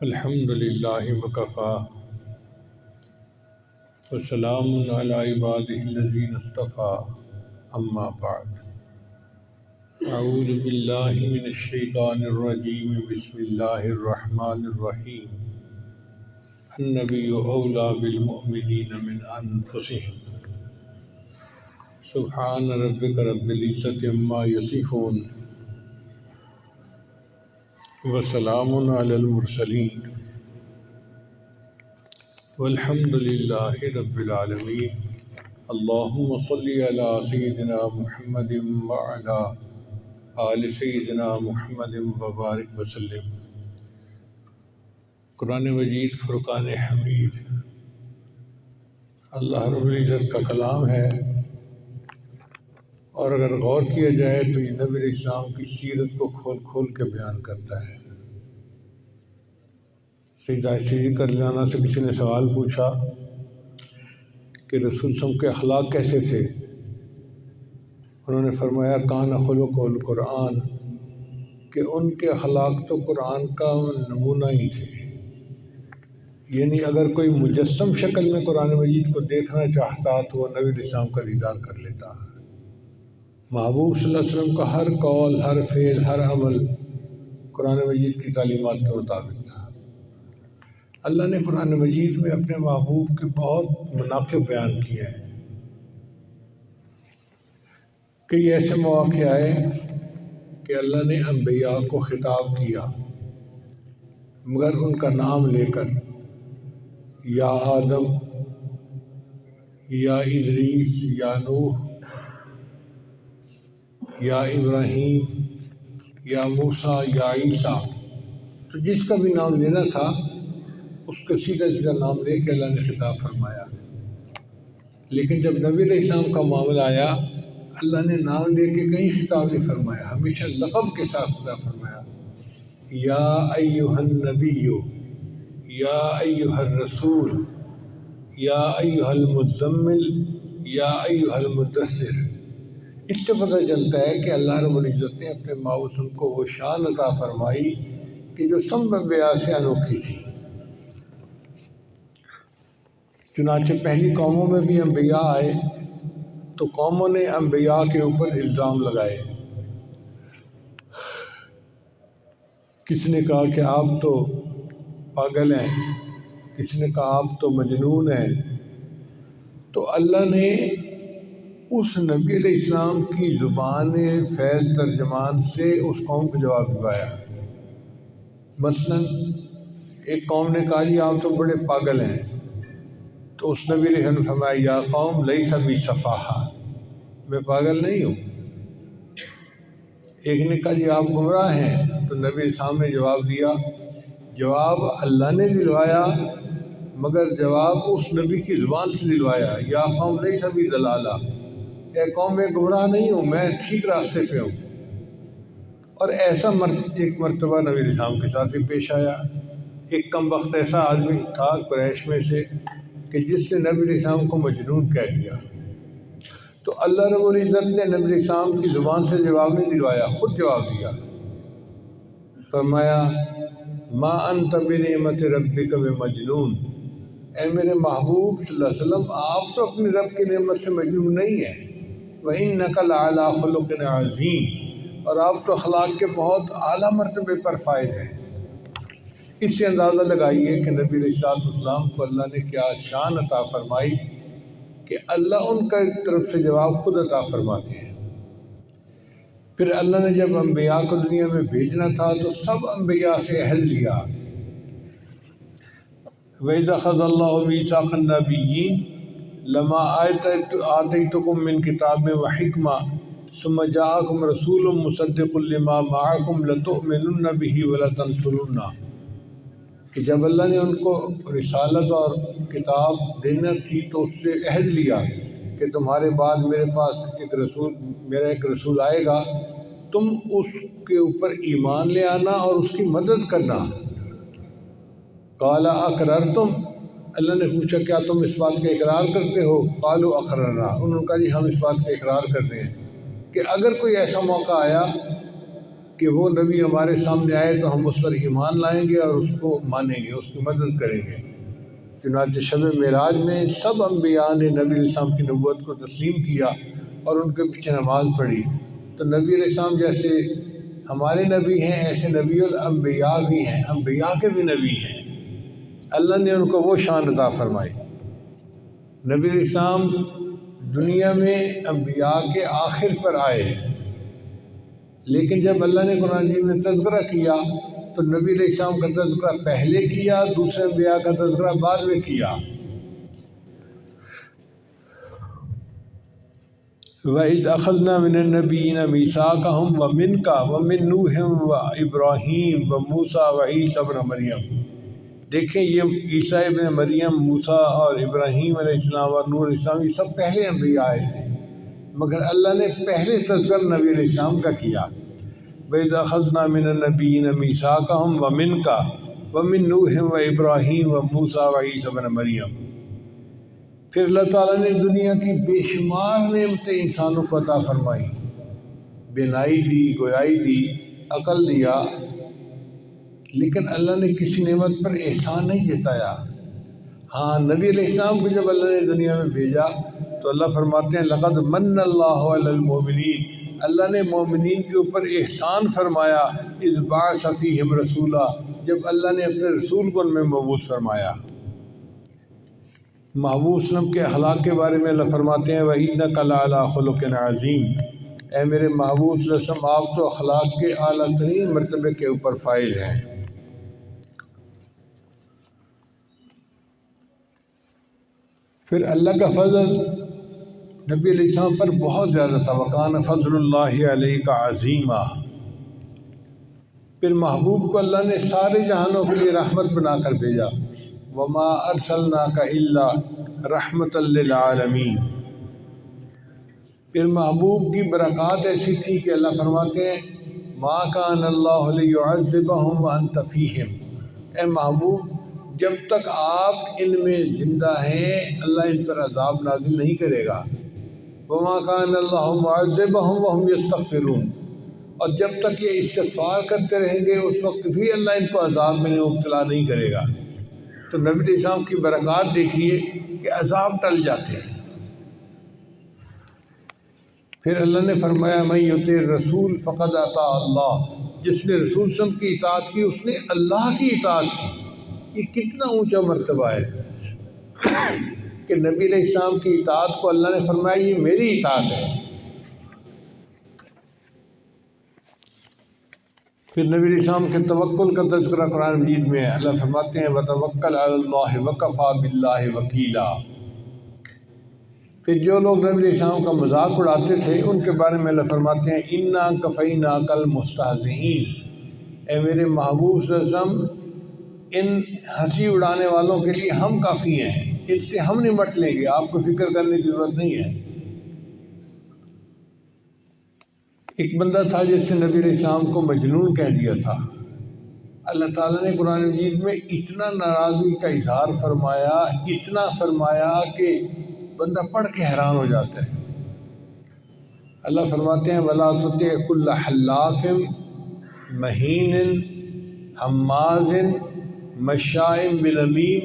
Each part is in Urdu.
الحمد للہ وکفا وسلام علی عبادہ الذین اصطفا اما بعد اعوذ باللہ من الشیطان الرجیم بسم اللہ الرحمن الرحیم النبی اولی بالمؤمنین من انفسہم سبحان ربک رب العزۃ عما یصفون وسلام علی المرسلین والحمد للہ رب العالمین اللہم صلی علی سیدنا محمد وعلی آل سیدنا محمد وبارک وسلم۔ قرآن مجید فرقان حمید اللہ رب العزت کا کلام ہے، اور اگر غور کیا جائے تو یہ نبی علیہ السلام کی سیرت کو کھول کھول کے بیان کرتا ہے۔ سیدہ عائشہ رضی سے کسی نے سوال پوچھا کہ رسول صلی اللہ علیہ وسلم کے اخلاق کیسے تھے؟ انہوں نے فرمایا کان خلق القرآن، کہ ان کے اخلاق تو قرآن کا نمونہ ہی تھے۔ یعنی اگر کوئی مجسم شکل میں قرآن مجید کو دیکھنا چاہتا تو وہ نبی علیہ السلام کا دیدار کر لیتا۔ محبوب صلی اللہ علیہ وسلم کا ہر قول، ہر فعل، ہر عمل قرآن مجید کی تعلیمات کے مطابق تھا۔ اللہ نے قرآن مجید میں اپنے محبوب کے بہت مناقب بیان کیے ہیں۔ کئی ایسے مواقع آئے کہ اللہ نے انبیاء کو خطاب کیا مگر ان کا نام لے کر، یا آدم، یا ادریس، یا نوح، یا ابراہیم، یا موسیٰ، یا عیسیٰ، تو جس کا بھی نام لینا تھا اس کا سیدھا سیدھا نام لے کے اللہ نے خطاب فرمایا۔ لیکن جب نبی علیہ السلام کا معاملہ آیا، اللہ نے نام لے کے کہیں خطاب نہیں فرمایا، ہمیشہ لقب کے ساتھ خطاب فرمایا، یا ایھا النبی، یا ایھا الرسول، یا ایھا المزمل، یا ایھا المدثر۔ اس سے پتہ چلتا ہے کہ اللہ رب العزت نے اپنے معصوم کو وہ شان عطا فرمائی کہ جو سب انبیاء سے انوکھی تھی۔ چنانچہ پہلی قوموں میں بھی انبیاء آئے تو قوموں نے انبیاء کے اوپر الزام لگائے۔ کسی نے کہا کہ آپ تو پاگل ہیں، کسی نے کہا آپ تو مجنون ہیں۔ تو اللہ نے اس نبی علیہ السلام کی زبان فیض ترجمان سے اس قوم کو جواب دلوایا۔ مثلا ایک قوم نے کہا جی آپ تو بڑے پاگل ہیں، تو اس نبی علیہ السلام نے فرمایا یا قوم لیس بی سفاہہ، میں پاگل نہیں ہوں۔ ایک نے کہا جی آپ گمراہ ہیں، تو نبی علیہ السلام نے جواب دیا، جواب اللہ نے دلوایا مگر جواب اس نبی کی زبان سے دلوایا، یا قوم لیس بی ضلالہ، اے قوم میں گمراہ نہیں ہوں، میں ٹھیک راستے پہ ہوں۔ اور ایسا ایک مرتبہ نبی علیہ السلام کے ساتھ بھی پیش آیا۔ ایک کم وقت ایسا آدمی تھا قریش میں سے کہ جس نے نبی علیہ السلام کو مجنون کہہ دیا، تو اللہ رب العزت نے نبی علیہ السلام کی زبان سے جواب نہیں دلوایا، خود جواب دیا، فرمایا ما انت بنعمت ربک بمجنون، اے میرے محبوب صلی اللہ علیہ وسلم آپ تو اپنی رب کی نعمت سے مجنون نہیں ہیں، وَإِنَّكَ لَعَلَىٰ خُلُقٍ عَظِيمٍ، اور آپ تو اخلاق کے بہت اعلیٰ مرتبے پر فائز ہیں۔ اس سے اندازہ لگائیے کہ نبی علیہ السلام کو اللہ نے کیا شان عطا فرمائی کہ اللہ ان کا ایک طرف سے جواب خود عطا فرماتے ہیں۔ پھر اللہ نے جب انبیاء کو دنیا میں بھیجنا تھا تو سب انبیاء سے عہد لیا، وَإِذْ أَخَذَ اللَّهُ مِيثَاقَ النَّبِيِّينَ لَمَا آتَيْتُكُم مِّن كِتَابٍ وَحِكْمَةٍ ثُمَّ جَاءَكُمْ رَسُولٌ مُّصَدِّقٌ لِّمَا مَعَكُمْ لَتُؤْمِنُنَّ بِهِ وَلَتَنصُرُنَّهُ۔ کہ جب اللہ نے ان کو رسالت اور کتاب دینا تھی تو اس سے عہد لیا کہ تمہارے بعد میرے پاس میرا ایک رسول آئے گا، تم اس کے اوپر ایمان لے آنا اور اس کی مدد کرنا۔ قال اقررتم، اللہ نے پوچھا کیا تم اس بات کا اقرار کرتے ہو؟ قالوا اقررنا، انہوں نے کہا جی ہم اس بات کا اقرار کرتے ہیں کہ اگر کوئی ایسا موقع آیا کہ وہ نبی ہمارے سامنے آئے تو ہم اس پر ایمان لائیں گے اور اس کو مانیں گے، اس کی مدد کریں گے۔ چنانچہ شب معراج میں سب انبیاء نے نبی علیہ السلام کی نبوت کو تسلیم کیا اور ان کے پیچھے نماز پڑھی۔ تو نبی علیہ السلام جیسے ہمارے نبی ہیں ایسے نبی الانبیاء بھی ہیں، انبیاء کے بھی نبی ہیں، اللہ نے ان کو وہ شان عطا فرمائی۔ نبی علیہ السلام دنیا میں انبیاء کے آخر پر آئے، لیکن جب اللہ نے قرآن مجید میں تذکرہ کیا تو نبی علیہ السلام کا تذکرہ پہلے کیا، دوسرے انبیاء کا تذکرہ بعد میں کیا۔ وَإِذْ أَخَذْنَا مِنَ النَّبِيِّينَ مِيثَاقَهُمْ وَمِنْكَ وَمِن نُوحٍ وَإِبْرَاهِيمَ وَمُوسَىٰ وَعِيسَىٰ ابْنَ مریم۔ دیکھیں یہ عیسیٰ ابن مریم، موسیٰ اور ابراہیم علیہ السلام اور نوح علیہ السلام یہ سب پہلے انبیاء آئے تھے، مگر اللہ نے پہلے تذکرہ نبی علیہ السلام کا کیا۔ وَإِذْ أَخَذْنَا مِنَ النَّبِيِّينَ مِيثَاقَهُمْ وَمِنْكَ وَمِن نُوحٍ وَإِبْرَاهِيمَ وَمُوسَىٰ وَعِيسَىٰ ابْنَ مریم۔ پھر اللہ تعالیٰ نے دنیا کی بے شمار نعمتیں انسانوں کو عطا فرمائی، بینائی دی، گویائی دی، عقل دیا، لیکن اللہ نے کسی نعمت پر احسان نہیں جتایا۔ ہاں نبی علیہ السلام کو جب اللہ نے دنیا میں بھیجا تو اللہ فرماتے ہیں لقد من اللہ علی المؤمنین، اللہ نے مومنین کے اوپر احسان فرمایا، اذ بعث فیہم رسولا، جب اللہ نے اپنے رسول کو ان میں مبعوث فرمایا۔ محبوب صلی اللہ علیہ وسلم کے اخلاق کے بارے میں اللہ فرماتے ہیں وَإِنَّكَ لَعَلَىٰ خُلُقٍ عَظِيمٍ، اے میرے محبوب صلی اللہ علیہ وسلم آپ تو اخلاق کے اعلیٰ ترین مرتبے کے اوپر فائز ہیں۔ پھر اللہ کا فضل نبی علیہ السلام پر بہت زیادہ تھا، وَكَانَ فَضْلُ اللَّهِ عَلَيْكَ عَظِيمًا۔ پھر محبوب کو اللہ نے سارے جہانوں کے لیے رحمت بنا کر بھیجا، وَمَا أَرْسَلْنَاكَ إِلَّا رَحْمَةً لِّلْعَالَمِينَ۔ پھر محبوب کی برکات ایسی تھی کہ اللہ فرماتے ہیں مَا كَانَ اللَّهُ لِيُعَذِّبَهُمْ وَأَنْتَ فِيهِمْ، اے محبوب جب تک آپ ان میں زندہ ہیں اللہ ان پر عذاب نازل نہیں کرے گا۔ وَمَا كَانَ اللَّهُ مُعَذِّبَهُمْ وَهُمْ يَسْتَغْفِرُونَ، اور جب تک یہ استغفار کرتے رہیں گے اس وقت بھی اللہ ان کو عذاب میں مبتلا نہیں کرے گا۔ تو نبی علیہ السلام کی برکات دیکھیے کہ عذاب ٹل جاتے ہیں۔ پھر اللہ نے فرمایا مَن یُطِعِ الرَّسُولَ فَقَدْ أَطَاعَ اللَّهَ، جس نے رسول صلی اللہ علیہ وسلم کی اطاعت کی اس نے اللہ کی اطاعت کی۔ یہ کتنا اونچا مرتبہ ہے کہ نبی علیہ السلام کی اطاعت کو اللہ نے فرمایا یہ میری اطاعت ہے۔ پھر نبی علیہ السلام کے توکل کا تذکرہ قرآن مجید میں ہے، اللہ فرماتے ہیں وَتَوَكَّلْ عَلَى اللَّهِ وَكَفَىٰ بِاللَّهِ وَكِيلًا۔ پھر جو لوگ نبی علیہ السلام کا مذاق اڑاتے تھے ان کے بارے میں اللہ فرماتے ہیں اِنَّا كَفَيْنَاكَ الْمُسْتَهْزِئِينَ، اے میرے محبوب صلی اللہ علیہ وسلم ان ہنسی اڑانے والوں کے لیے ہم کافی ہیں، ان سے ہم نمٹ لیں گے، آپ کو فکر کرنے کی ضرورت نہیں ہے۔ ایک بندہ تھا جس سے نبی علیہ السلام کو مجنون کہہ دیا تھا، اللہ تعالیٰ نے قرآن مجید میں اتنا ناراضگی کا اظہار فرمایا، اتنا فرمایا کہ بندہ پڑھ کے حیران ہو جاتا ہے۔ اللہ فرماتے ہیں وَلَا تُطِعْ كُلَّ حَلَّافٍ مَّهِینٍ ہَمَّازٍ مَّشَّاءٍ بِنَمِیمٍ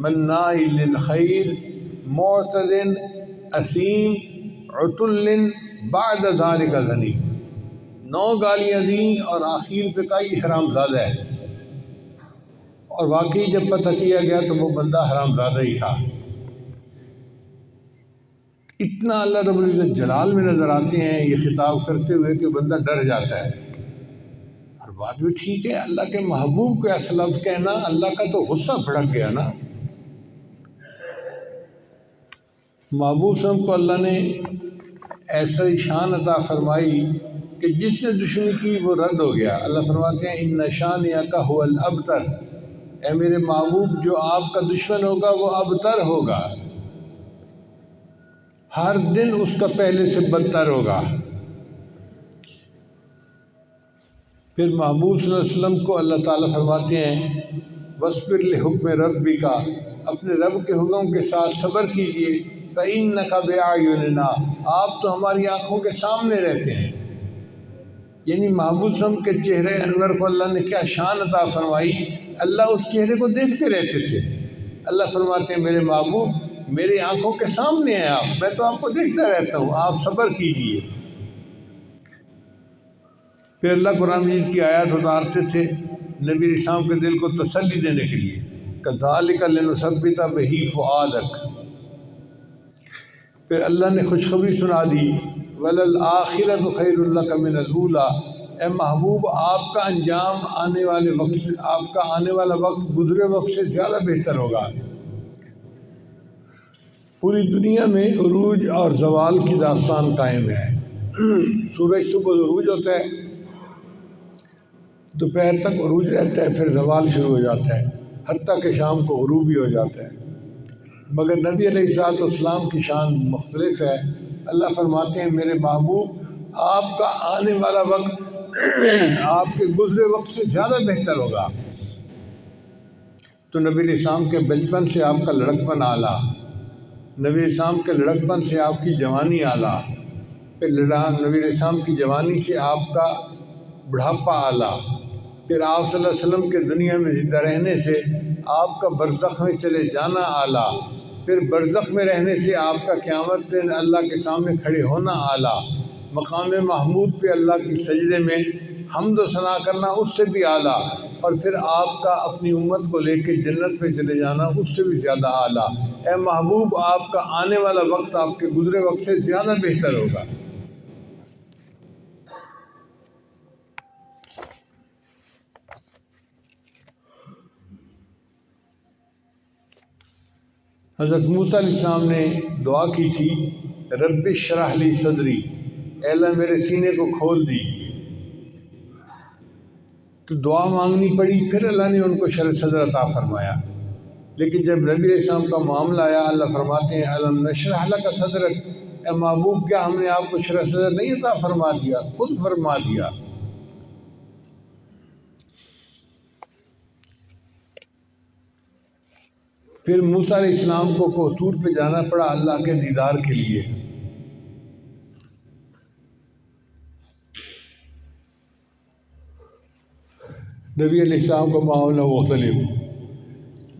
مَّنَّاعٍ لِلْخَیرِ مُعْتَدٍ أَثِیمٍ عُتُلٍّ بَعْدَ ذَلِکَ زَنِیمٍ۔ 9 گالیاں دیں اور آخر پہ کہا یہ حرام زادہ ہے، اور واقعی جب پتہ کیا گیا تو وہ بندہ حرام زادہ ہی تھا۔ اتنا اللہ رب العزت جلال میں نظر آتے ہیں یہ خطاب کرتے ہوئے کہ بندہ ڈر جاتا ہے۔ اور بات بھی ٹھیک ہے، اللہ کے محبوب کو ایسا لفظ کہنا، اللہ کا تو غصہ بھڑک گیا نا۔ محبوب صلی اللہ علیہ وسلم کو اللہ نے ایسا شان عطا فرمائی کہ جس نے دشمنی کی وہ رد ہو گیا۔ اللہ فرماتے ہیں ان شانئک ھو الابتر، اے میرے محبوب جو آپ کا دشمن ہوگا وہ ابتر ہوگا، ہر دن اس کا پہلے سے بدتر ہوگا۔ پھر محبوب صلی اللہ علیہ وسلم کو اللہ تعالیٰ فرماتے ہیں وَاصْبِرْ لِحُکْمِ رَبِّکَ، اپنے رب کے حکم کے ساتھ صبر کیجئے، فَإِنَّكَ بِأَعْیُنِنَا، آپ تو ہماری آنکھوں کے سامنے رہتے ہیں۔ یعنی محبوب صلی اللہ علیہ وسلم کے چہرے انور کو اللہ نے کیا شان عطا فرمائی، اللہ اس چہرے کو دیکھتے رہتے تھے۔ اللہ فرماتے ہیں میرے محبوب میری آنکھوں کے سامنے ہیں آپ، میں تو آپ کو دیکھتا رہتا ہوں، آپ صبر کیجئے۔ پھر اللہ قرآن مجید کی آیات اتارتے تھے نبی علیہ السلام کے دل کو تسلی دینے کے لیے، كَذَلِكَ لِنُثَبِّتَ بِهِ فُؤَادَكَ۔ پھر اللہ نے خوشخبری سنا دی وَلَلْآخِرَةُ خَيْرٌ لَكَ مِنَ الْأُولَىٰ، اے محبوب آپ کا انجام آنے والے وقت سے، آپ کا آنے والا وقت گزرے وقت سے زیادہ بہتر ہوگا۔ پوری دنیا میں عروج اور زوال کی داستان قائم ہے۔ سورج صبح عروج ہوتا ہے، دوپہر تک عروج رہتا ہے، پھر زوال شروع ہو جاتا ہے، حتیٰ کہ شام کو غروب بھی ہو جاتا ہے۔ مگر نبی علیہ السلام کی شان مختلف ہے۔ اللہ فرماتے ہیں میرے محبوب آپ کا آنے والا وقت آپ کے گزرے وقت سے زیادہ بہتر ہوگا۔ تو نبی علیہ السلام کے بچپن سے آپ کا لڑکپن اعلیٰ، نبی علیہ السلام کے لڑکپن سے آپ کی جوانی اعلیٰ، پھر نبی علیہ السلام کی جوانی سے آپ کا بڑھاپا اعلیٰ، پھر آپ صلی اللہ علیہ وسلم کے دنیا میں زندہ رہنے سے آپ کا برزخ میں چلے جانا اعلیٰ، پھر برزخ میں رہنے سے آپ کا قیامت دن اللہ کے سامنے کھڑے ہونا اعلیٰ، مقام محمود پہ اللہ کی سجدے میں حمد و ثنا کرنا اس سے بھی اعلیٰ، اور پھر آپ کا اپنی امت کو لے کے جنت پہ چلے جانا اس سے بھی زیادہ اعلیٰ۔ اے محبوب آپ کا آنے والا وقت آپ کے گزرے وقت سے زیادہ بہتر ہوگا۔ حضرت موسیٰ علیہ السلام نے دعا کی تھی رب اشرح لی صدری، اے اللہ میرے سینے کو کھول دی، تو دعا مانگنی پڑی، پھر اللہ نے ان کو شرح صدر عطا فرمایا۔ لیکن جب نبی علیہ السلام کا معاملہ آیا اللہ فرماتے ہیں الم نشرح لک صدرک، اے محبوب کیا ہم نے آپ کو شرح صدر نہیں عطا فرما دیا، خود فرما دیا۔ پھر موسیٰ علیہ السلام کو کوہ طور پہ جانا پڑا اللہ کے دیدار کے لیے۔ نبی علیہ السلام کا معاملہ مختلف۔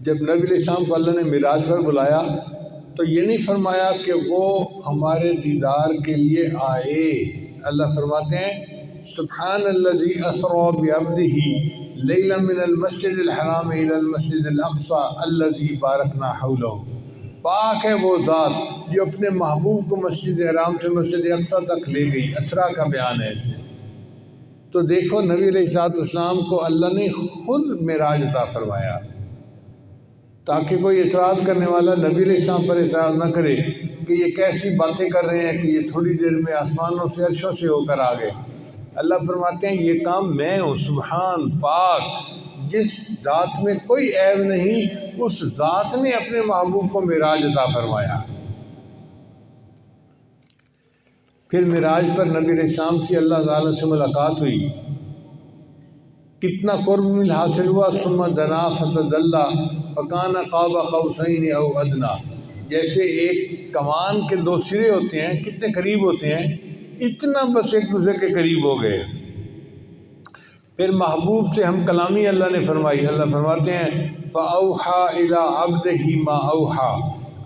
جب نبی علیہ السلام کو اللہ نے معراج پر بلایا تو یہ نہیں فرمایا کہ وہ ہمارے دیدار کے لیے آئے، اللہ فرماتے ہیں سبحان الذی اسریٰ بعبدہ لیلا من المسجد الحرام الی المسجد الاقصی الذی بارکنا حولہ، پاک ہے وہ ذات جو اپنے محبوب کو مسجد حرام سے مسجد اقصی تک لے گئی، اسرا کا بیان ہے۔ تو دیکھو نبی علیہ السلام کو اللہ نے خود معراج عطا فرمایا تاکہ کوئی اعتراض کرنے والا نبی علیہ السلام پر اعتراض نہ کرے کہ یہ کیسی باتیں کر رہے ہیں کہ یہ تھوڑی دیر میں آسمانوں سے عرشوں سے ہو کر آ گئے۔ اللہ فرماتے ہیں یہ کام میں ہوں، سبحان پاک، جس ذات میں کوئی عیب نہیں اس ذات نے اپنے محبوب کو معراج عطا فرمایا۔ پھر معراج پر نبی علیہ السلام کی اللہ تعالیٰ سے ملاقات ہوئی، کتنا قرب مل حاصل ہوا، ثم دنا فتدلی فکان قاب قوسین او ادنی، جیسے ایک کمان کے دو سرے ہوتے ہیں کتنے قریب ہوتے ہیں، اتنا بس ایک دوسرے کے قریب ہو گئے۔ پھر محبوب سے ہم کلامی اللہ نے فرمائی، اللہ فرماتے ہیں فَأَوْحَى إِلَىٰ عَبْدِهِ مَا أَوْحَىٰ،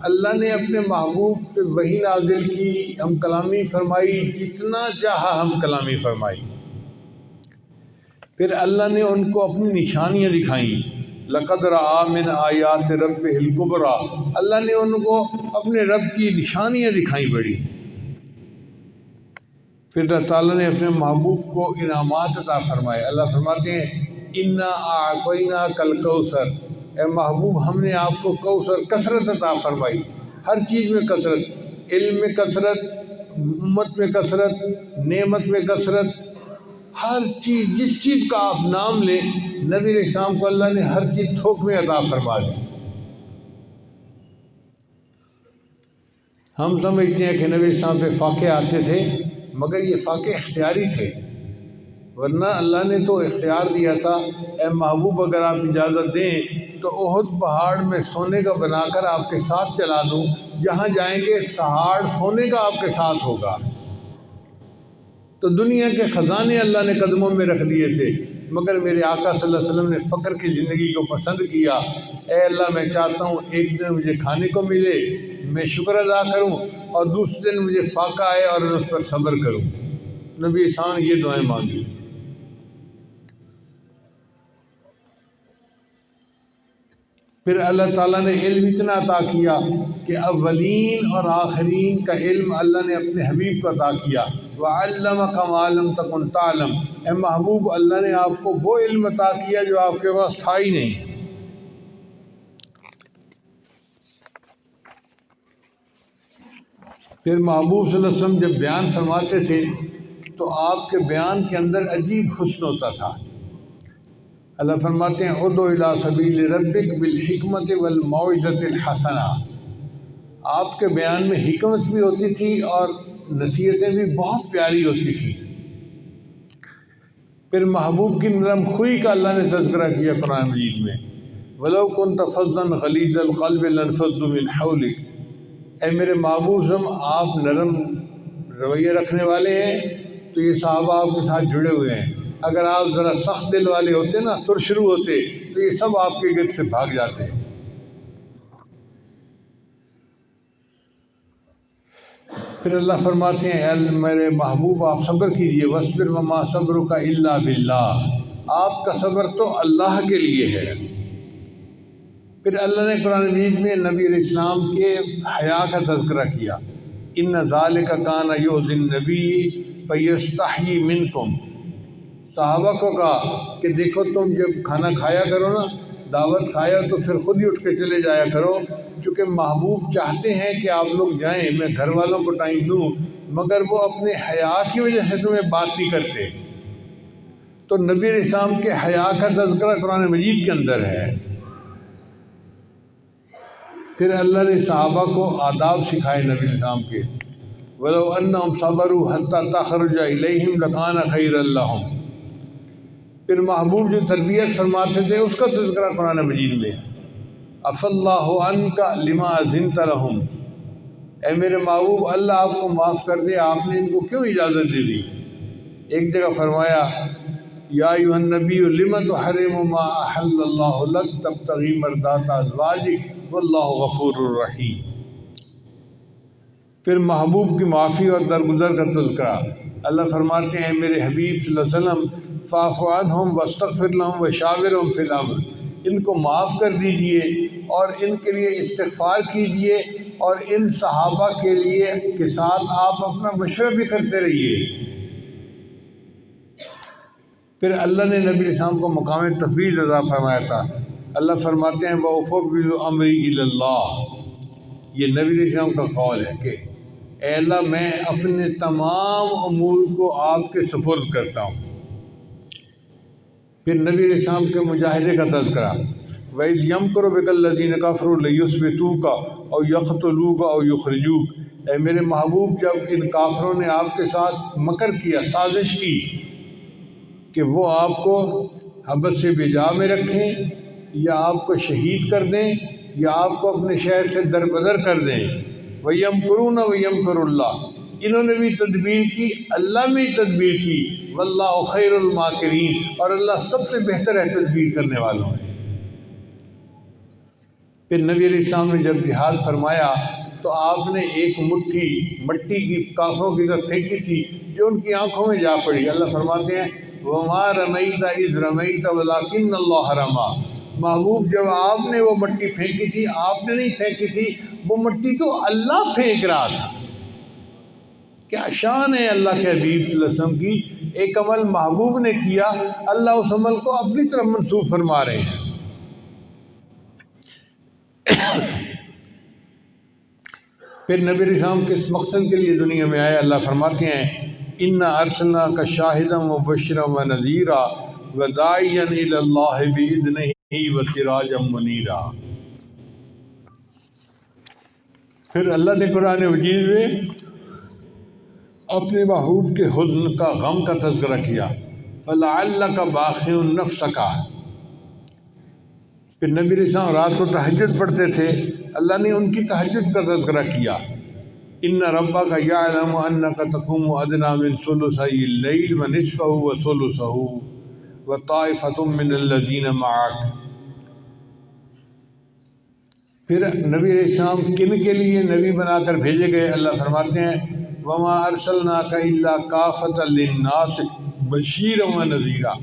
اللہ نے اپنے محبوب پہ وحی نازل کی، ہم کلامی فرمائی، جتنا چاہا ہم کلامی فرمائی۔ پھر اللہ نے ان کو اپنی نشانیاں دکھائیں، لَقَدْ رَأَىٰ مِنْ آیَاتِ رَبِّهِ الْكُبْرَىٰ، اللہ نے ان کو اپنے رب کی نشانیاں دکھائیں بڑی۔ پھر اللہ تعالیٰ نے اپنے محبوب کو انعامات عطا فرمائے، اللہ فرماتے ہیں اِنَّا أَعْطَيْنَاكَ الْكَوْثَرَ، اے محبوب ہم نے آپ کو کوثر کثرت عطا فرمائی، ہر چیز میں کثرت، علم میں کثرت، امت میں کثرت، نعمت میں کثرت، ہر چیز جس چیز کا آپ نام لیں نبی علیہ السلام کو اللہ نے ہر چیز تھوک میں عطا فرما دی۔ ہم سمجھتے ہیں کہ نبی علیہ السلام پہ فاقے آتے تھے، مگر یہ فاقے اختیاری تھے، ورنہ اللہ نے تو اختیار دیا تھا، اے محبوب اگر آپ اجازت دیں تو احد پہاڑ میں سونے کا بنا کر آپ کے ساتھ چلا دوں، جہاں جائیں گے پہاڑ سونے کا آپ کے ساتھ ہوگا۔ تو دنیا کے خزانے اللہ نے قدموں میں رکھ دیے تھے، مگر میرے آقا صلی اللہ علیہ وسلم نے فقر کی زندگی کو پسند کیا۔ اے اللہ میں چاہتا ہوں ایک دن مجھے کھانے کو ملے، میں شکر ادا کروں، اور دوسرے دن مجھے فاقہ آئے اور میں اس پر صبر کروں۔ نبی اسلام نے یہ دعائیں مانگی۔ پھر اللہ تعالیٰ نے علم اتنا عطا کیا کہ اولین اور آخرین کا علم اللہ نے اپنے حبیب کو عطا کیا۔ وَعَلَّمَكَ مَا لَمْ تَكُنْ تَعْلَمْ، اے محبوب اللہ نے آپ کو وہ علم عطا کیا جو آپ کے پاس تھا ہی نہیں۔ پھر محبوب صلی اللہ علیہ وسلم جب بیان فرماتے تھے تو آپ کے بیان کے اندر عجیب حسن ہوتا تھا۔ اللہ فرماتے ہیں ادعو الی سبیل ربک بالحکمت والموعظۃ الحسنہ، آپ کے بیان میں حکمت بھی ہوتی تھی اور نصیحتیں بھی بہت پیاری ہوتی تھی۔ پھر محبوب کی نرم خوئی کا اللہ نے تذکرہ کیا قرآن مجید میں، وَلَوْ كُنْتَ فَظًّا غَلِيظَ الْقَلْبِ لَانفَضُّوا مِنْ حَوْلِكَ، اے میرے محبوب آپ نرم رویے رکھنے والے ہیں تو یہ صحابہ آپ کے ساتھ جڑے ہوئے ہیں، اگر آپ ذرا سخت دل والے ہوتے نا، ترشرو ہوتے، تو یہ سب آپ کے گرد سے بھاگ جاتے۔ پھر اللہ فرماتے ہیں اے میرے محبوب آپ صبر کیجئے، وَاصْبِرْ وَمَا صَبْرُكَ إِلَّا بِاللَّهِ، آپ کا صبر تو اللہ کے لیے ہے۔ پھر اللہ نے قرآن مجید میں نبی علیہ السلام کے حیا کا تذکرہ کیا، إِنَّ ذَلِكَ كَانَ يُؤْذِي النَّبِيَّ فَيَسْتَحْيِي مِنْكُمْ، صحابہ کو کہا کہ دیکھو تم جب کھانا کھایا کرو نا، دعوت کھایا تو پھر خود ہی اٹھ کے چلے جایا کرو، چونکہ محبوب چاہتے ہیں کہ آپ لوگ جائیں، میں گھر والوں کو ٹائم دوں، مگر وہ اپنے حیا کی وجہ سے تمہیں بات نہیں کرتے۔ تو نبی علیہ السلام کے حیا کا تذکرہ قرآن مجید کے اندر ہے۔ پھر اللہ نے صحابہ کو آداب سکھائے نبی علیہ السلام کے، وَلَوْ أَنَّهُمْ صَبَرُوا حَتَّى تَخْرُجَ إِلَيْهِمْ لَكَانَ خَيْرًا لَهُمْ۔ پھر محبوب جو تربیت فرماتے تھے اس کا تذکرہ قرآن مجید میں، عَفَا اللَّهُ عَنْكَ لِمَا أَذِنْتَ لَهُمْ، اے میرے محبوب اللہ آپ کو معاف کر دے، آپ نے ان کو کیوں اجازت دے دی۔ ایک جگہ فرمایا یا ایھا النبی لم تحرم ما احل اللہ لک تبتغی مرضات ازواجک واللہ غفور الرحیم۔ پھر محبوب کی معافی اور درگزر کا تذکرہ، اللہ فرماتے ہیں میرے حبیب صلی اللہ علیہ وسلم فاعف عنہم واستغفر لہم وشاورہم فی الامر، ان کو معاف کر دیجئے اور ان کے لیے استغفار کیجئے اور ان صحابہ کے لیے کے ساتھ آپ اپنا مشورہ بھی کرتے رہیے۔ پھر اللہ نے نبی علیہ السلام کو مقام تفویض عطا فرمایا تھا، اللہ فرماتے ہیں وَأُفَوِّضُ أَمْرِي إِلَى اللَّهِ، یہ نبی علیہ السلام کا قول ہے کہ اے اللہ میں اپنے تمام امور کو آپ کے سپرد کرتا ہوں۔ پھر نبی علیہ السلام کے مجاہدے کا تذکرہ، وَإِذْ يَمْكُرُ بِكَ الَّذِينَ كَفَرُوا لِيُثْبِتُوكَ أَوْ يَقْتُلُوكَ أَوْ يُخْرِجُوكَ، اے میرے محبوب جب ان کافروں نے آپ کے ساتھ مکر کیا، سازش کی کہ وہ آپ کو حبس سے بجا میں رکھیں یا آپ کو شہید کر دیں یا آپ کو اپنے شہر سے دربدر کر دیں، وَيَمْكُرُونَ وَيَمْكُرُ اللَّهُ، انہوں نے بھی تدبیر کی، اللہ نے تدبیر کی، وَاللَّهُ خَيْرُ الْمَاكِرِينَ، اور اللہ سب سے بہتر ہے تدبیر کرنے والوں میں۔ پھر نبی علیہ السلام نے جب جہاد فرمایا تو آپ نے ایک مٹھی مٹی کی کافروں کی طرف پھینکی تھی جو ان کی آنکھوں میں جا پڑی، اللہ فرماتے ہیں وَمَا رَمَيْتَ إِذْ رَمَيْتَ وَلَكِنَّ اللَّهَ رَمَى، محبوب جب آپ نے وہ مٹی پھینکی تھی آپ نے نہیں پھینکی تھی، وہ مٹی تو اللہ پھینک رہا تھا۔ کیا شان ہے اللہ کے حبیب صلی اللہ علیہ وسلم کی، ایک عمل محبوب نے کیا اللہ اس عمل کو اپنی طرف منسوب فرما رہے ہیں۔ پھر نبی علیہ السلام کس مقصد کے لیے دنیا میں آئے، اللہ فرماتے ہیں اِنَّا أَرْسَلْنَاكَ شَاهِدًا وَمُبَشِّرًا وَنَذِيرًا وَدَاعِيًا إِلَى اللَّهِ بِإِذْنِهِ وَسِرَاجًا مُنِيرًا۔ پھر اللہ نے قرآن مجید میں اپنے محبوب کے حزن کا، غم کا تذکرہ کیا، فَلَعَلَّكَ بَاخِعٌ نَفْسَكَ۔ پھر نبی علیہ السلام رات کو تہجد پڑھتے تھے، اللہ نے ان کی تہجد کا تذکرہ کیا، إِنَّ رَبَّكَ يَعْلَمُ أَنَّكَ تَقُومُ أَدْنَىٰ مِنْ ثُلُثَيِ اللَّيْلِ وَنِصْفَهُ وَثُلُثَهُ وَطَائِفَةٌ مِّنَ الَّذِينَ مَعَكَ۔ پھر نبی علیہ السلام کن کے لیے نبی بنا کر بھیجے گئے؟ اللہ فرماتے ہیں وَمَا أَرْسَلْنَاكَ إِلَّا كَافَةً لِلنَّاسِ بَشِيرًا وَنَذِيرًا۔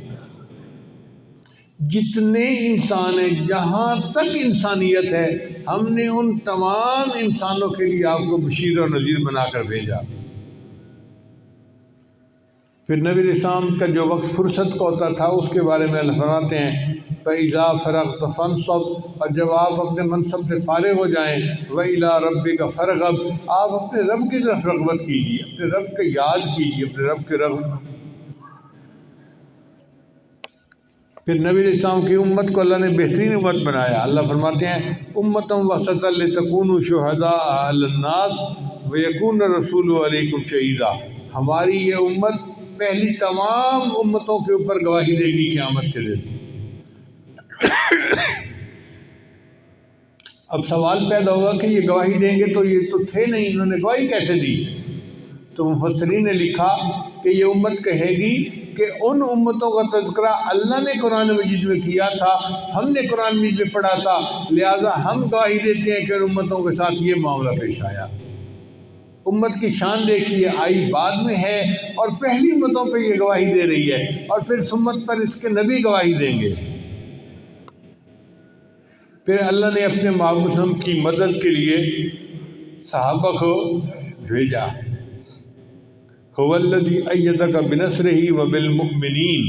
جتنے انسان ہیں، جہاں تک انسانیت ہے، ہم نے ان تمام انسانوں کے لیے آپ کو بشیر اور نذیر بنا کر بھیجا۔ پھر نبی علیہ السلام کا جو وقت فرصت کا ہوتا تھا اس کے بارے میں اللہ فرماتے ہیں فَإِذَا فَرَغْتَ فَانصَبْ، اور جب آپ اپنے منصب سے فارغ ہو جائیں، وَإِلَىٰ رَبِّكَ فَارْغَب، آپ اپنے رب کی طرف رغبت کیجیے، اپنے رب کا یاد کیجیے، اپنے رب کے رغبت۔ پھر نبی علیہ السلام کی امت کو اللہ نے بہترین امت بنایا، اللہ فرماتے ہیں أُمَّةً وَسَطًا لِتَكُونُوا شُهَدَاءَ عَلَى النَّاسِ وَيَكُونَ الرَّسُولُ عَلَيْكُمْ شَهِيدًا۔ ہماری یہ امت پہلی تمام امتوں کے اوپر گواہی دے گی قیامت کے دن۔ اب سوال پیدا ہوگا کہ یہ گواہی دیں گے تو یہ تو تھے نہیں، انہوں نے گواہی کیسے دی؟ تو مفسرین نے لکھا کہ یہ امت کہے گی کہ ان امتوں کا تذکرہ اللہ نے قرآن مجید میں کیا تھا، ہم نے قرآن مجید میں پڑھا تھا، لہٰذا ہم گواہی دیتے ہیں کہ ان امتوں کے ساتھ یہ معاملہ پیش آیا۔ امت کی شان دیکھیے، آئی بعد میں ہے اور پہلی امتوں پہ یہ گواہی دے رہی ہے، اور پھر امت پر اس کے نبی گواہی دیں گے۔ پھر اللہ نے اپنے محبوب وسلم کی مدد کے لیے صحابہ کو بھیجا، هو الذی ایدک بنصرہ وبالمؤمنین۔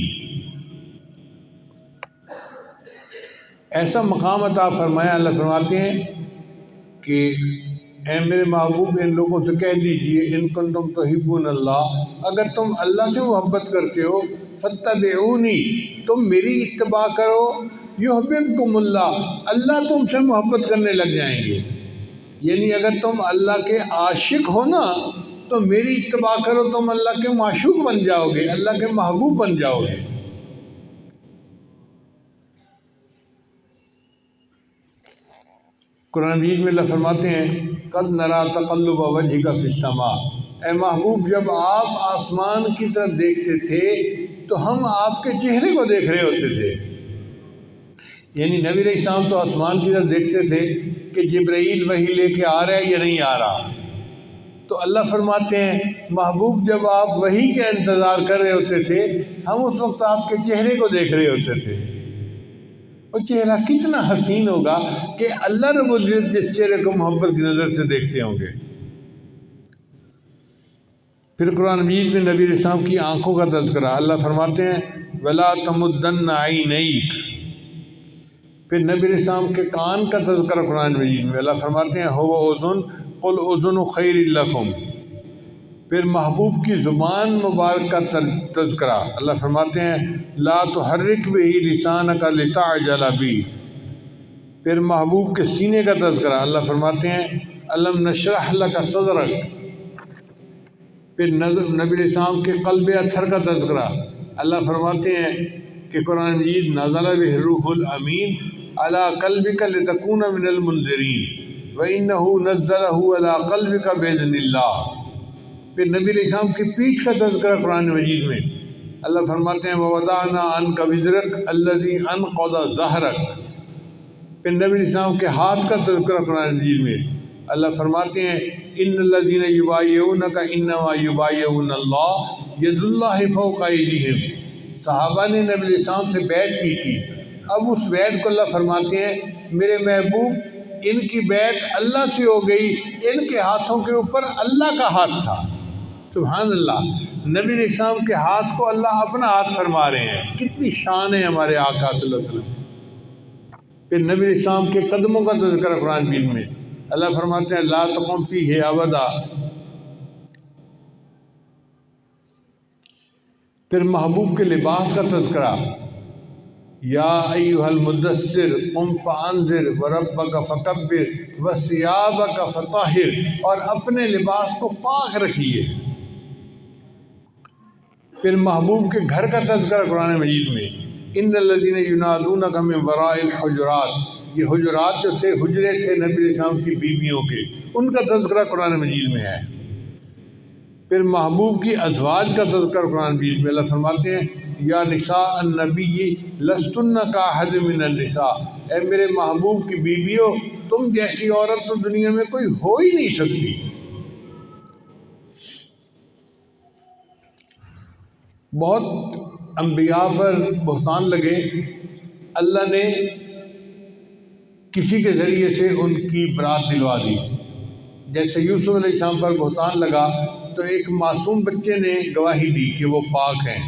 ایسا مقام عطا فرمایا، اللہ فرماتے ہیں کہ اے میرے محبوب ان لوگوں سے کہہ دیجئے ان کنتم تحبون اللہ، اگر تم اللہ سے محبت کرتے ہو فاتبعونی، تم میری اتباع کرو، یحببکم اللہ، اللہ تم سے محبت کرنے لگ جائیں گے۔ یعنی اگر تم اللہ کے عاشق ہو نا تو میری اتباع کرو، تم اللہ کے معشوق بن جاؤ گے، اللہ کے محبوب بن جاؤ گے۔ قرآن مجید میں اللہ فرماتے ہیں قد نرى تقلب وجهك في السماء، اے محبوب جب آپ آسمان کی طرف دیکھتے تھے تو ہم آپ کے چہرے کو دیکھ رہے ہوتے تھے۔ یعنی نبی علیہ السلام تو آسمان کی طرف دیکھتے تھے کہ جبرائیل وحی لے کے آ رہا ہے یا نہیں آ رہا، تو اللہ فرماتے ہیں محبوب جب آپ وحی کا انتظار کر رہے ہوتے تھے ہم اس وقت آپ کے چہرے کو دیکھ رہے ہوتے تھے۔ وہ چہرہ کتنا حسین ہوگا کہ اللہ رب العزت جس چہرے کو محبت کی نظر سے دیکھتے ہوں گے۔ پھر قرآن مجید میں نبی علیہ السلام کی آنکھوں کا تذکرہ، اللہ فرماتے ہیں وَلَا تَمُدَّنَّ عَيْنَيْكَ۔ پھر نبی علیہ السلام کے کان کا تذکرہ قرآن مجید میں، اللہ فرماتے ہیں هُوَ أُذُنٌ قُلْ أُذُنُ خَيْرٍ لَكُمْ۔ پھر محبوب کی زبان مبارک کا تذکرہ، اللہ فرماتے ہیں لا تحرک بہ لسانک لتعجل بہ۔ پھر محبوب کے سینے کا تذکرہ، اللہ فرماتے ہیں الم نشرح لک صدرک۔ پھر نبی علیہ السلام کے قلب اطہر کا تذکرہ، اللہ فرماتے ہیں کہ قرآن مجید نزل بہ الروح الامین علی قلبک لتکون من المنذرین وانہ نزلہ علی قلبک باذن اللہ۔ پھر نبی علیہ السلام کی پیٹھ کا تذکرہ قرآن مجید میں، اللہ فرماتے ہیں وَوَضَعْنَا عَنْكَ وِزْرَكَ الَّذِي أَنْقَضَ ظَهْرَكَ۔ پھر نبی علیہ السلام کے ہاتھ کا تذکرہ قرآن مجید میں، اللہ فرماتے ہیں إِنَّ الَّذِينَ يُبَايِعُونَكَ إِنَّمَا يُبَايِعُونَ اللَّهَ يَدُ اللَّهِ فَوْقَ أَيْدِيهِمْ۔ صحابہ نے نبی علیہ السلام سے بیعت کی تھی، اب اس بیعت کو اللہ فرماتے ہیں میرے محبوب ان کی بیعت اللہ سے ہو گئی، ان کے ہاتھوں کے اوپر اللہ کا ہاتھ تھا۔ سبحان اللہ، نبی علیہ السلام کے ہاتھ کو اللہ اپنا ہاتھ فرما رہے ہیں، کتنی شان ہے ہمارے آقا صلی اللہ علیہ وسلم۔ پھر نبی علیہ السلام کے قدموں کا تذکرہ قرآن مجید میں، اللہ فرماتے ہیں لا تقم فیہ ابدا۔ پھر محبوب کے لباس کا تذکرہ، یا ایھا المدثر قم فانذر وربک فکبر وثیابک فطہر، اور اپنے لباس کو پاک رکھیے۔ پھر محبوب کے گھر کا تذکرہ قرآن مجید میں، ان الذین ینادونک من وراء الحجرات، یہ حجرات جو تھے حجرے تھے نبی علیہ السلام کی بیویوں کے، ان کا تذکرہ قرآن مجید میں ہے۔ پھر محبوب کی ازواج کا تذکرہ قرآن مجید میں، اللہ فرماتے ہیں یا نساء النبی لستن کاحد من النساء، اے میرے محبوب کی بیویوں تم جیسی عورت تو دنیا میں کوئی ہو ہی نہیں سکتی۔ بہت انبیاء پر بہتان لگے، اللہ نے کسی کے ذریعے سے ان کی برات دلوا دی۔ جیسے یوسف علیہ السلام پر بہتان لگا تو ایک معصوم بچے نے گواہی دی کہ وہ پاک ہیں۔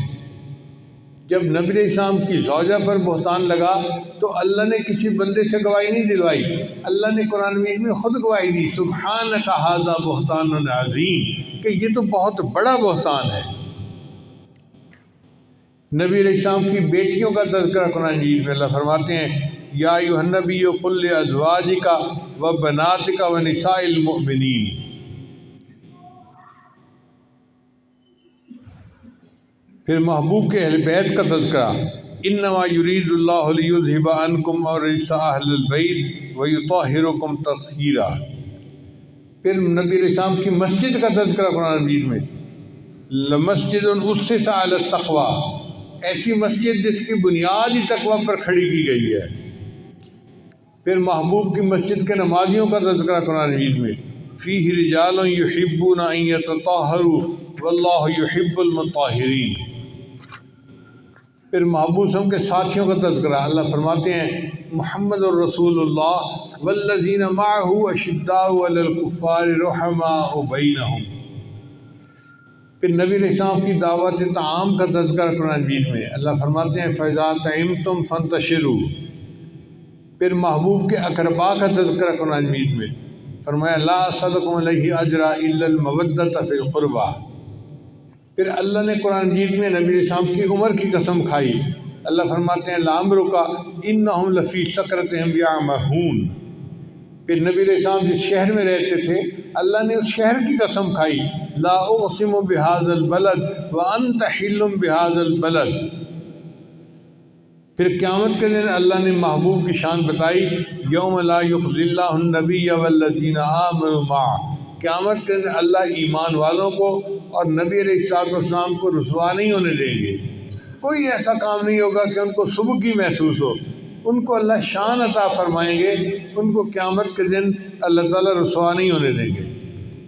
جب نبی علیہ السلام کی زوجہ پر بہتان لگا تو اللہ نے کسی بندے سے گواہی نہیں دلوائی، اللہ نے قرآن مجید میں خود گواہی دی، سبحانک ھذا بہتان عظیم، کہ یہ تو بہت بڑا بہتان ہے۔ نبی علیہ السلام کی بیٹیوں کا تذکرہ قرآن مجید میں، اللہ فرماتے ہیں یا ایھا النبی قل لازواجک وبناتک ونساء المؤمنین۔ پھر محبوب کے اہل بیت کا تذکرہ، انما یرید اللہ لیذھب عنکم الرجس اہل البیت ویطہرکم تطہیرا۔ پھر نبی علیہ السلام کی مسجد کا تذکرہ قرآن مجید میں، لمسجد اسست علی التقوی، ایسی مسجد جس کی بنیاد ہی تقوی پر کھڑی کی گئی ہے۔ پھر محبوب کی مسجد کے نمازیوں کا تذکرہ قرآن مجید میں، فیہ رجال یحبون ان یتطہروا واللہ یحب المطہرین۔ پھر محبوب صلی اللہ علیہ وسلم کے ساتھیوں کا تذکرہ، اللہ فرماتے ہیں محمد الرسول اللہ والذین معہ اشداء علی الکفار رحماء بینہم۔ پھر نبی علیہ السلام کی دعوت طعام کا تذکرہ قرآن مجید میں، اللہ فرماتے ہیں فَإِذَا طَعِمْتُمْ فَانتَشِرُوا۔ پھر محبوب کے اقرباء کا تذکرہ قرآن مجید میں، فرمایا لا أسألكم علیہ اجرا الا المودۃ فی القربى۔ پھر اللہ نے قرآن مجید میں نبی علیہ السلام کی عمر کی قسم کھائی، اللہ فرماتے ہیں لعمرک انہم لفی سکرتہم یعمہون۔ پھر نبی علیہ السلام جس شہر میں رہتے تھے اللہ نے اس شہر کی قسم کھائی، لا اقسم بہذا البلد وانت حل بہذا البلد۔ پھر قیامت کے دن اللہ نے محبوب کی شان بتائی، یوم لا یخزی اللہ النبی والذین آمنوا معہ، قیامت کے دن اللہ ایمان والوں کو اور نبی علیہ السلام کو رسوا نہیں ہونے دیں گے۔ کوئی ایسا کام نہیں ہوگا کہ ان کو صبح کی محسوس ہو، ان کو اللہ شان عطا فرمائیں گے، ان کو قیامت کے دن اللہ تعالیٰ رسوا نہیں ہونے دیں گے۔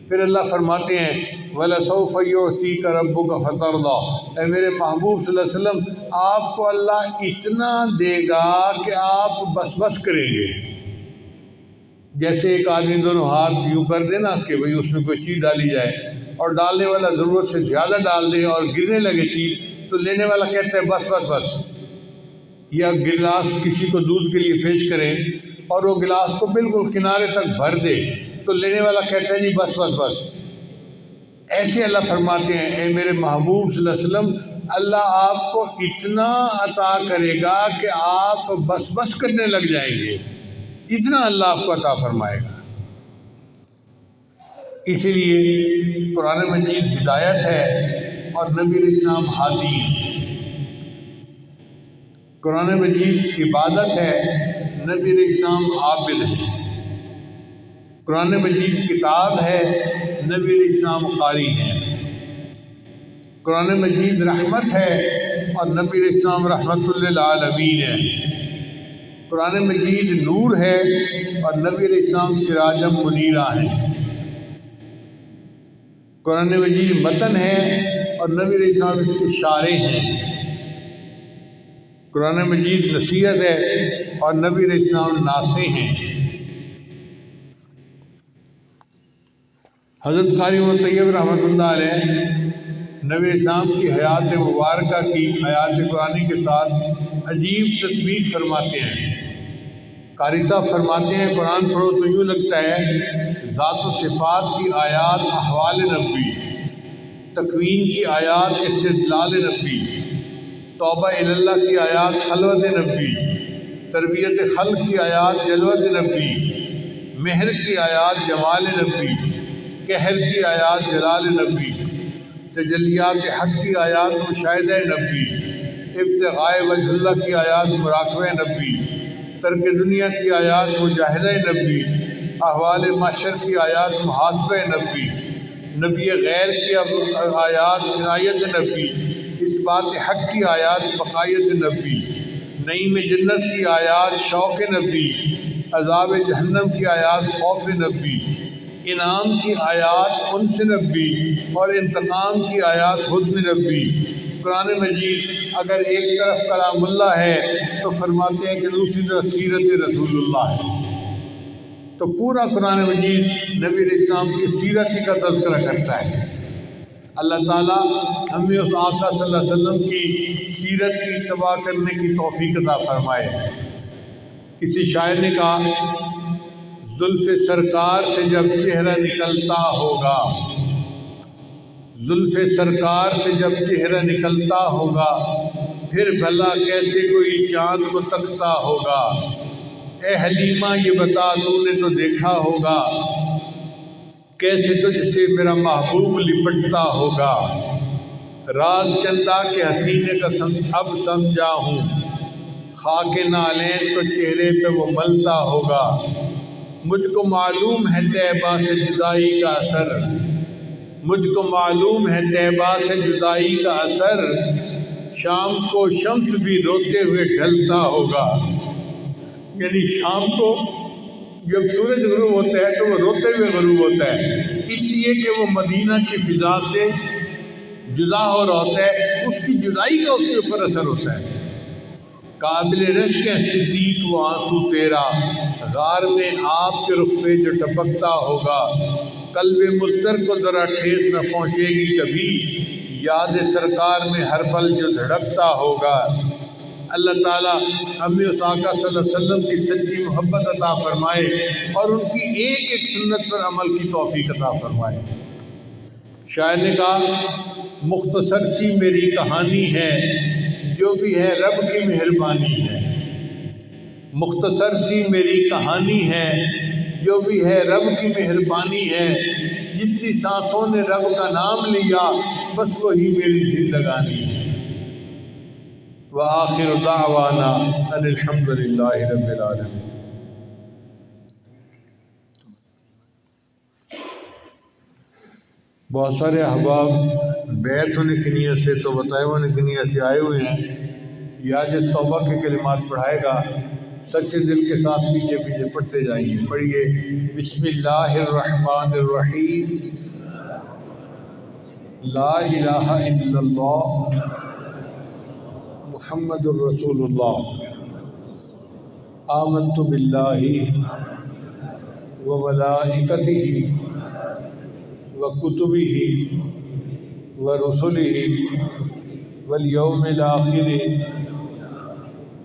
پھر اللہ فرماتے ہیں وَلَسَوْفَ يُعْطِيكَ رَبُّكَ فَتَرْضَىٰ، اے میرے محبوب صلی اللہ علیہ وسلم آپ کو اللہ اتنا دے گا کہ آپ بس بس کریں گے۔ جیسے ایک آدمی دونوں ہاتھ یوں کر دے نا کہ بھئی اس میں کوئی چیز ڈالی جائے اور ڈالنے والا ضرورت سے زیادہ ڈال دے اور گرنے لگے چیز تو لینے والا کہتا ہے بس بس بس۔ یا گلاس کسی کو دودھ کے لیے پیش کریں اور وہ گلاس کو بالکل کنارے تک بھر دے تو لینے والا کہتا ہے جی بس بس بس۔ ایسے اللہ فرماتے ہیں اے میرے محبوب صلی اللہ علیہ وسلم اللہ آپ کو اتنا عطا کرے گا کہ آپ بس بس کرنے لگ جائیں گے، اتنا اللہ آپ کو عطا فرمائے گا۔ اسی لیے قرآن مجید ہدایت ہے اور نبی علیہ السلام ہادی ہیں۔ قرآن مجید عبادت ہے، نبی علیہ السلام عابد ہے۔ قرآن مجید کتاب ہے، نبی علیہ السلام قاری ہیں۔ قرآن مجید رحمت ہے اور نبی علیہ السلام رحمت للعالمین ہے۔ قرآن مجید نور ہے اور نبی علیہ السلام سراجا منیرا ہیں۔ قرآن مجید متن ہے اور نبی علیہ السلام اس کے شارح ہیں۔ قرآن مجید نصیحت ہے اور نبی علیہ السلام ناصح ہیں۔ حضرت قاری طیب رحمۃ اللہ علیہ نبی علیہ السلام کی حیات مبارکہ کی آیات قرآنی کے ساتھ عجیب تطبیق فرماتے ہیں۔ قاری صاحب فرماتے ہیں قرآن پڑھو تو یوں لگتا ہے ذات و صفات کی آیات احوال نبی، تکوین کی آیات استدلال نبی، توبہ اللہ کی آیات خلوت نبی، تربیت خلق کی آیات جلوت نبی، مہر کی آیات جمال نبی، قہر کی آیات جلال نبی، تجلیات حق کی آیات مشاہدہ نبی، ابتغاء وجہ اللہ کی آیات مراقبہ نبی، ترک دنیا کی آیات مجاہدہ نبی، احوال محشر کی آیات محاسبہ نبی، نبی غیر کی آیات سنایت نبی، اس بات حق کی آیات بقایت نبی، نعیم جنت کی آیات شوق نبی، عذاب جہنم کی آیات خوف نبی، انعام کی آیات انس نبی اور انتقام کی آیات حزن نبی۔ قرآن مجید اگر ایک طرف کلام اللہ ہے تو فرماتے ہیں کہ دوسری طرف سیرت رسول اللہ ہے، تو پورا قرآن مجید نبی علیہ السلام کی سیرت ہی کا تذکرہ کرتا ہے۔ اللہ تعالیٰ ہمیں اس آقا صلی اللہ علیہ وسلم کی سیرت کی اتباع کرنے کی توفیق عطا فرمائے۔ کسی شاعر نے کہا، زلف سرکار سے جب چہرہ نکلتا ہوگا، زلف سرکار سے جب چہرہ نکلتا ہوگا، پھر بھلا کیسے کوئی چاند کو تکتا ہوگا۔ اے حلیمہ یہ بتا تو نے تو دیکھا ہوگا، کیسے تجھ سے میرا محبوب لپٹتا ہوگا۔ راز چندہ کے حسینے کا اب سمجھا ہوں، خاک نالین تو چہرے پہ وہ ملتا ہوگا۔ مجھ کو معلوم ہے طیبہ سے جدائی کا اثر، مجھ کو معلوم ہے طیبہ سے جدائی کا اثر، شام کو شمس بھی روتے ہوئے ڈھلتا ہوگا۔ یعنی شام کو جب سورج غروب ہوتا ہے تو وہ روتے ہوئے غروب ہوتا ہے، اس لیے کہ وہ مدینہ کی فضا سے جدا ہو رہا ہوتا ہے، اس کی جدائی کا اس کے اوپر اثر ہوتا ہے۔ قابل رشک ہے صدیق وہ آنسو تیرا، غار میں آپ کے رخ پہ جو ٹپکتا ہوگا۔ قلب مضطر کو ذرا ٹھیس نہ پہنچے گی کبھی، یاد سرکار میں ہر پل جو دھڑکتا ہوگا۔ اللہ تعالیٰ ہمیں اس آقا صلی اللہ علیہ وسلم کی سچی محبت عطا فرمائے اور ان کی ایک ایک سنت پر عمل کی توفیق عطا فرمائے۔ شاعر نے کہا، مختصر سی میری کہانی ہے، جو بھی ہے رب کی مہربانی ہے۔ مختصر سی میری کہانی ہے، جو بھی ہے رب کی مہربانی ہے۔ جتنی سانسوں نے رب کا نام لیا، بس وہی میری زندگانی ہے۔ وآخر دعوانا ان الحمد للہ رب العالمین۔ بہت سارے احباب بیعت ہونے کی نیت سے تو بتائے ہونے کی نیت سے آئے ہوئے ہیں، یا جس توبہ کے کلمات پڑھائے گا سچے دل کے ساتھ پیچھے پیچھے پڑھتے جائیے۔ پڑھیے، بسم اللہ الرحمن الرحیم، لا الہ الا اللہ محمد الرسول اللہ، آمنت باللہ وملائکتہ وکتبہ ورسلہ والیوم الآخر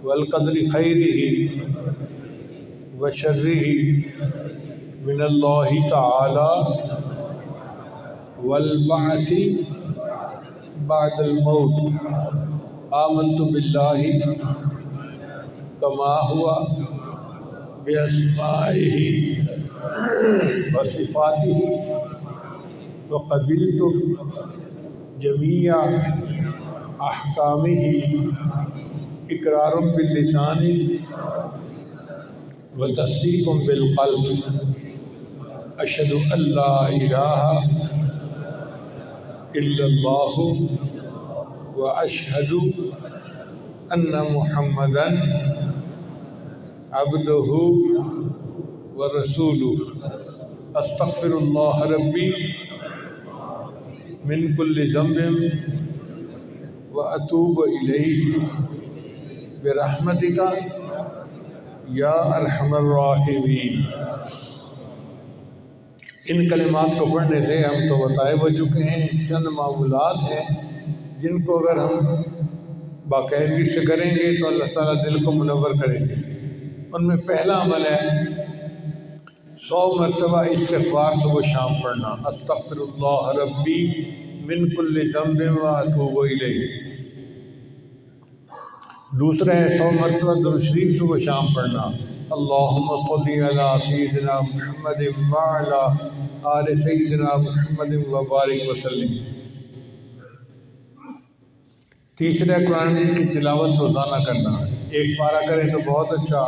والقدر خیرہ وشرہ من اللہ تعالی والبعث بعد الموت۔ آمنت باللہ کما ہوا باسمائہ وصفاتہ وقبلت جمیع احکامہ اقرار باللسان وتصدیق بالقلب۔ اشہد ان لا الہ الا اللہ واشہد ان محمدا عبدہ ورسولہ۔ استغفر اللہ ربی من کل ذنب واتوب الیہ برحمتک یا ارحم الراحمین۔ ان کلمات کو پڑھنے سے ہم تو بتائے ہو چکے ہیں، چند معمولات ہیں جن کو اگر ہم باقاعدگی سے کریں گے تو اللہ تعالیٰ دل کو منور کریں گے۔ ان میں پہلا عمل ہے 100 مرتبہ استغفار صبح و شام پڑھنا، استغفر اللہ ربی من کل ذنب واتوب الیہ۔ دوسرا ہے 100 مرتبہ درود شریف صبح شام پڑھنا، اللہم صلی علی سیدنا محمد وعلی آل سیدنا محمد وبارک وسلم۔ تیسرا قرآن مجید کی تلاوت روزانہ کرنا، ایک پارہ کریں تو بہت اچھا،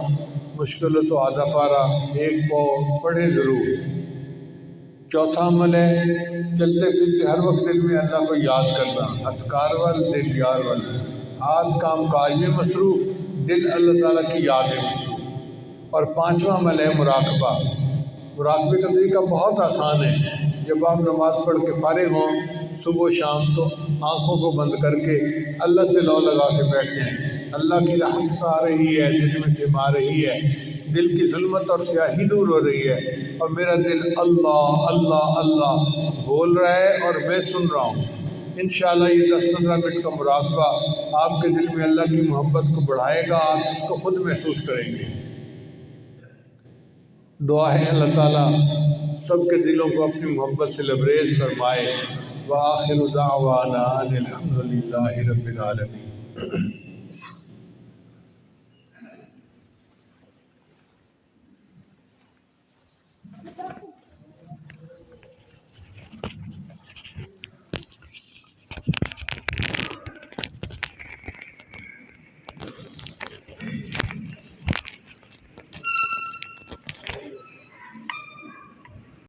مشکل ہو تو آدھا پارہ، ایک پاؤ پڑھیں ضرور۔ چوتھا عمل ہے چلتے پھرتے ہر وقت دل میں اللہ کو یاد کرنا، اذکار وال دل یار وال، ہاتھ کام کاج میں مصروف، دل اللہ تعالیٰ کی یاد میں مصروف۔ اور پانچواں عمل ہے مراقبہ۔ مراقبے کا طریقہ بہت آسان ہے، جب آپ نماز پڑھ کے فارغ ہوں صبح و شام تو آنکھوں کو بند کر کے اللہ سے لو لگا کے بیٹھ جائیں، اللہ کی رحمت آ رہی ہے، دل میں سما رہی ہے، دل کی ظلمت اور سیاہی دور ہو رہی ہے، اور میرا دل اللہ اللہ اللہ بول رہا ہے اور میں سن رہا ہوں۔ انشاءاللہ یہ 10-15 منٹ کا مراقبہ آپ کے دل میں اللہ کی محبت کو بڑھائے گا، آپ اس کو خود محسوس کریں گے۔ دعا ہے اللہ تعالیٰ سب کے دلوں کو اپنی محبت سے لبریز فرمائے۔ وآخر دعوانا ان الحمد للہ رب العالمین۔